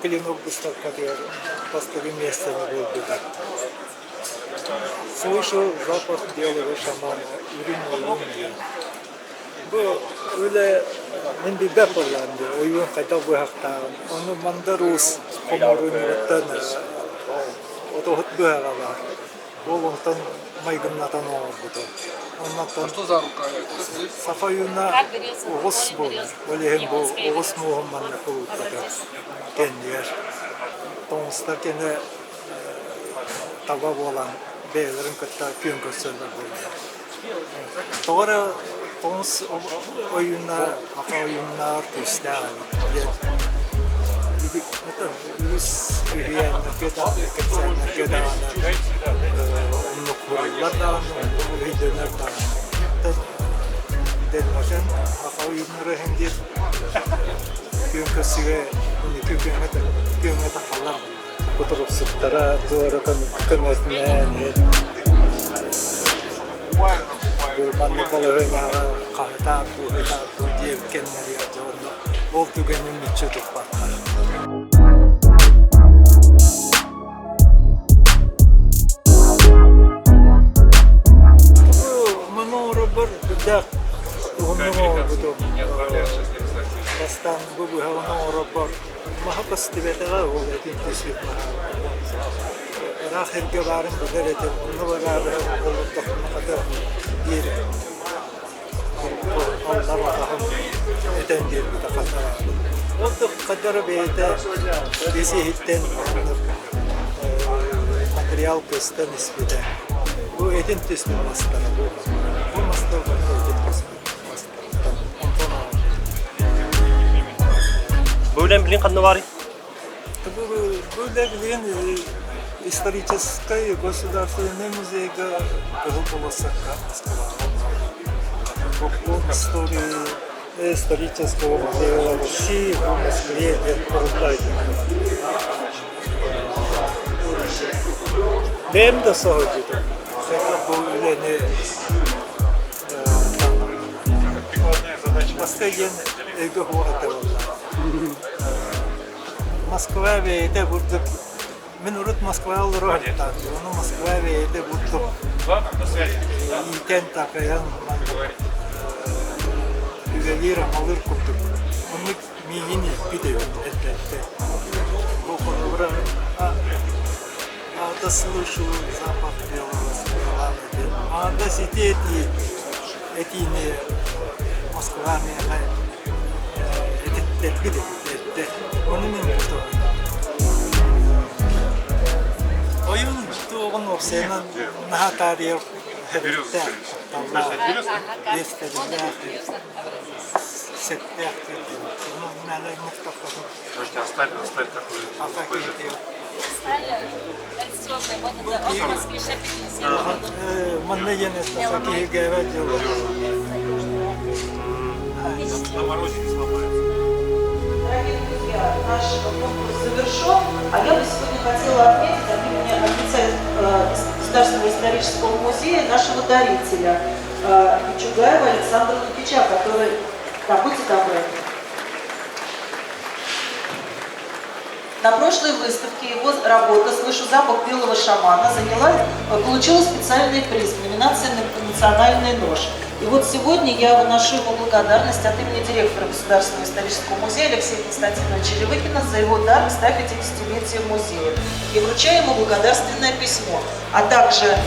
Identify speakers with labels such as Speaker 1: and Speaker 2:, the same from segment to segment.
Speaker 1: клинок выставка постели места не будет. Слышу запах белого шамана, урин. Bu öyle ben bir bepolandı. Oyun kayda bu hakta. Onu mandarus komorun yurttan o da hut bu hava var. O vaktan maygınlatan oldu. Ondan
Speaker 2: Что за рука?
Speaker 1: Safayuna Oğuz bu. Öyle hem bu Oğuz Muhammed'le kuruldu. Kendi yer. Tonsta kendi tabak olan beylerin kıtta kün gösterler böyle. Sonra Tons oyunlar, hava oyunlar, testler. Yüz üreyen ülkeler onu kurullardan, videolardan. Denmaşan hava oyunları hem de köyünküsüge, köyünküsüge falan. Kuturup sıktara, doğru kıymetine. Manne kalırına kahta bu diye kendileri yapıyorlar. Oldu benim için çok farklı. Bu manevra bir de onu oldu. Bastan bu manevra mahbas tibetler oldu intensif. Rahir gebarın bedeledim. Onu beraber oldu kadar bir Allah Allah'ım eden bir kadar. O kadar beyde bizi hitten materyal kısıtlı nispede. Bu edin teslim masları bu. Bu maslar bu edin teslim masları.
Speaker 3: Böyle bilin kanı var.
Speaker 1: Böyle bilin историческое государственное музей Голубого-Сака. Истории исторического музея России в Москве Benim de sahacıydı. Fakat bu üleni Moskva'ya evde huvatta valla. Moskva ve de burada من ورد موسكوا الروح تاعتي وانا موسكوا ده بطلب يمكن تاكيان يغير مالر كتب ونك ميجيني فيديو بقول هذا слышу запах белого шоколада هذا сидит эти не Москва не это видит он не может oyun tuğun orsenan nahatariyor hepte tamam yestediler setler bunun neler mutlaka
Speaker 2: Можете оставить такой.
Speaker 1: Manne yine saki gayret diyorlar.
Speaker 2: На морозе не сломается.
Speaker 4: Дорогие друзья, наш конкурс завершен, а я бы сегодня хотела отметить от имени Государственного исторического музея нашего дарителя Чугаева Александра Лукича, который, да, будьте добры. На прошлой выставке его работа «Слышу запах белого шамана» получила специальный приз в номинации «Национальный нож». И вот сегодня я выношу ему благодарность от имени директора Государственного исторического музея Алексея Константиновича Ревыкина за его дар в 150-летие музея. И вручаю ему благодарственное письмо, а также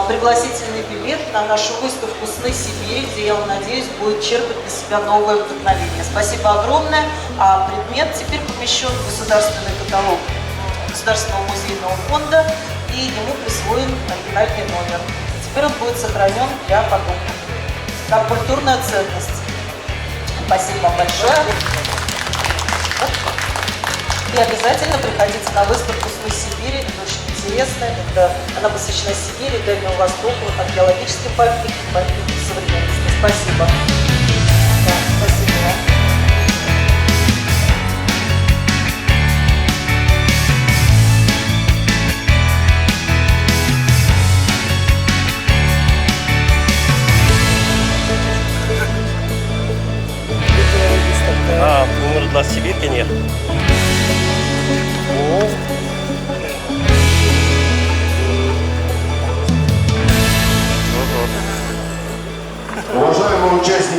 Speaker 4: пригласительный билет на нашу выставку «Сны Сибири», где, я надеюсь, будет черпать для себя новое вдохновение. Спасибо огромное. А предмет теперь помещен в государственный каталог Государственного музейного фонда, и ему присвоен оригинальный номер. Теперь он будет сохранен для потомков как культурная ценность. Спасибо вам большое. И обязательно приходите на выставку «Сны Сибири». Это очень интересно. Она посвящена Сибири, Дальнему Востоку, археологическим памятникам, памятникам современности. Спасибо.